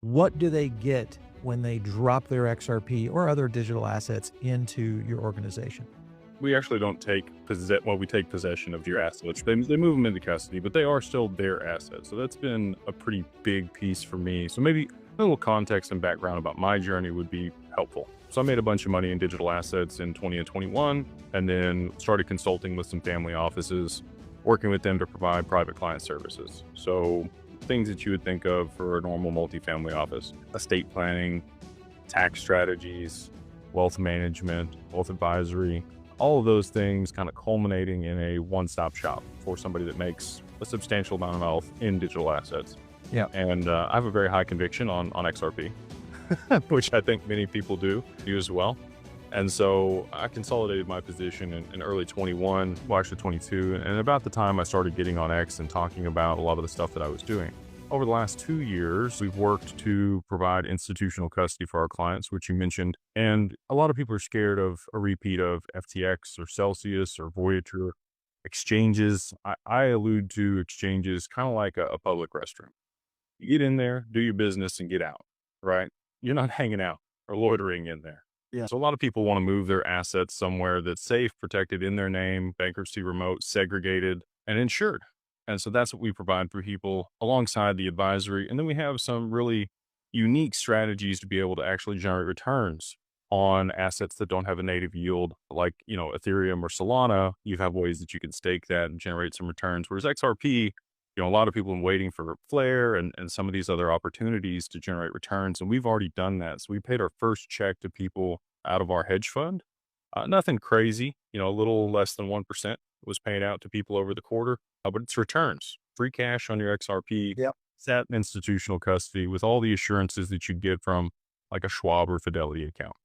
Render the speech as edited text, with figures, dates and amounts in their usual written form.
What do they get when they drop their XRP or other digital assets into your organization? We actually don't take we take possession of your assets. They move them into custody, but they are still their assets. So that's been a pretty big piece for me. So maybe a little context and background about my journey would be helpful. So I made a bunch of money in digital assets in 20 and 21, and then started consulting with some family offices, working with them to provide private client services. So things that you would think of for a normal multifamily office: estate planning, tax strategies, wealth management, wealth advisory, all of those things kind of culminating in a one-stop shop for somebody that makes a substantial amount of wealth in digital assets. Yeah. And I have a very high conviction on XRP, which I think many people do as well. And so I consolidated my position in early 21, well, actually 22. And about the time I started getting on X and talking about a lot of the stuff that I was doing. Over the last 2 years, we've worked to provide institutional custody for our clients, which you mentioned. And a lot of people are scared of a repeat of FTX or Celsius or Voyager exchanges. I allude to exchanges kind of like a public restroom. You get in there, do your business, and get out, right? You're not hanging out or loitering in there. Yeah. So a lot of people want to move their assets somewhere that's safe, protected in their name, bankruptcy remote, segregated, and insured. And so that's what we provide for people alongside the advisory. And then we have some really unique strategies to be able to actually generate returns on assets that don't have a native yield, like, Ethereum or Solana. You have ways that you can stake that and generate some returns. Whereas XRP, a lot of people have been waiting for Flare and some of these other opportunities to generate returns. And we've already done that. So we paid our first check to people out of our hedge fund. Nothing crazy, a little less than 1% was paid out to people over the quarter, but it's returns, free cash on your XRP, Yep. sat in institutional custody with all the assurances that you get from like a Schwab or Fidelity account.